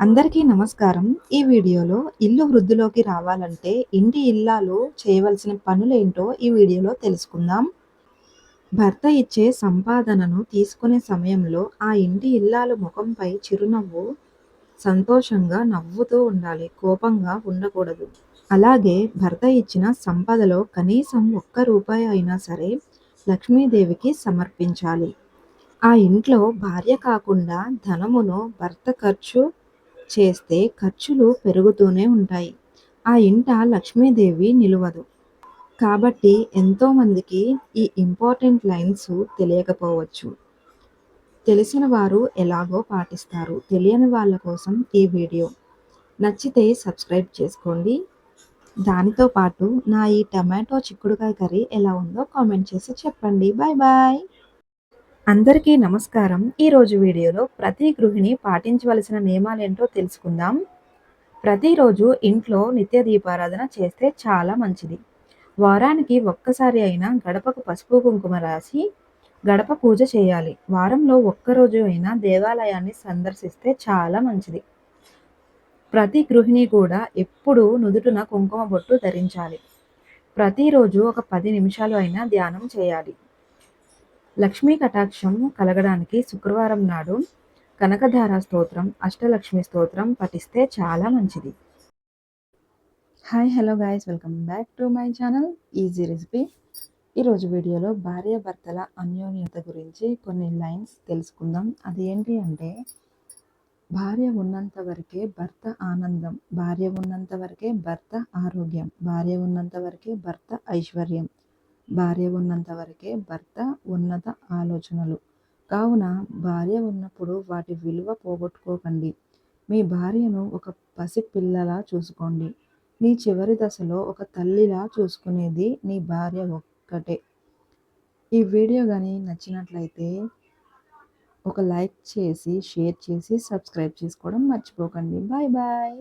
అందరికీ నమస్కారం. ఈ వీడియోలో ఇల్లు వృద్ధిలోకి రావాలంటే ఇంటి ఇల్లాలు చేయవలసిన పనులేంటో ఈ వీడియోలో తెలుసుకుందాం. భర్త ఇచ్చే సంపాదనను తీసుకునే సమయంలో ఆ ఇంటి ఇల్లాలు ముఖంపై చిరునవ్వు, సంతోషంగా నవ్వుతూ ఉండాలి. కోపంగా ఉండకూడదు. అలాగే భర్త ఇచ్చిన సంపదలో కనీసం ఒక్క రూపాయి అయినా సరే లక్ష్మీదేవికి సమర్పించాలి. ఆ ఇంట్లో భార్య కాకుండా ధనమును భర్త ఖర్చు చేస్తే ఖర్చులు పెరుగుతూనే ఉంటాయి. ఆ ఇంట లక్ష్మీదేవి నిలువదు. కాబట్టి ఎంతోమందికి ఈ ఇంపార్టెంట్ లైన్స్ తెలియకపోవచ్చు. తెలిసిన వారు ఎలాగో పాటిస్తారు. తెలియని వాళ్ళ కోసం ఈ వీడియో. నచ్చితే సబ్స్క్రైబ్ చేసుకోండి. దానితో పాటు నా ఈ టమాటో చిక్కుడుకాయ కర్రీ ఎలా ఉందో కామెంట్ చేసి చెప్పండి. Bye bye. అందరికీ నమస్కారం. ఈరోజు వీడియోలో ప్రతి గృహిణి పాటించవలసిన నియమాలేంటో తెలుసుకుందాం. ప్రతిరోజు ఇంట్లో నిత్య దీపారాధన చేస్తే చాలా మంచిది. వారానికి ఒక్కసారి అయినా గడపకు పసుపు కుంకుమ రాసి గడప పూజ చేయాలి. వారంలో ఒక్కరోజు అయినా దేవాలయాన్ని సందర్శిస్తే చాలా మంచిది. ప్రతి గృహిణి కూడా ఎప్పుడూ నుదుటిన కుంకుమ బొట్టు ధరించాలి. ప్రతిరోజు ఒక 10 నిమిషాలు అయినా ధ్యానం చేయాలి. లక్ష్మీ కటాక్షం కలగడానికి శుక్రవారం నాడు కనకధార స్తోత్రం, అష్టలక్ష్మి స్తోత్రం పఠిస్తే చాలా మంచిది. Hi hello guys, welcome back to my channel easy recipe. ఈరోజు వీడియోలో భార్యాభర్తల అన్యోన్యత గురించి కొన్ని లైన్స్ తెలుసుకుందాం. అది ఏంటి అంటే, భార్య ఉన్నంత వరకే భర్త ఆనందం, భార్య ఉన్నంత వరకే భర్త ఆరోగ్యం, భార్య ఉన్నంత వరకే భర్త ఐశ్వర్యం, భార్య ఉన్నంత వరకే భర్త ఉన్నత ఆలోచనలు. కావున భార్య ఉన్నప్పుడు వాటి విలువ పోగొట్టుకోకండి. మీ భార్యను ఒక పసిపిల్లలా చూసుకోండి. నీ చివరి దశలో ఒక తల్లిలా చూసుకునేది నీ భార్య ఒక్కటే. ఈ వీడియో కానీ నచ్చినట్లయితే ఒక లైక్ చేసి, షేర్ చేసి, సబ్స్క్రైబ్ చేసుకోవడం మర్చిపోకండి. Bye bye.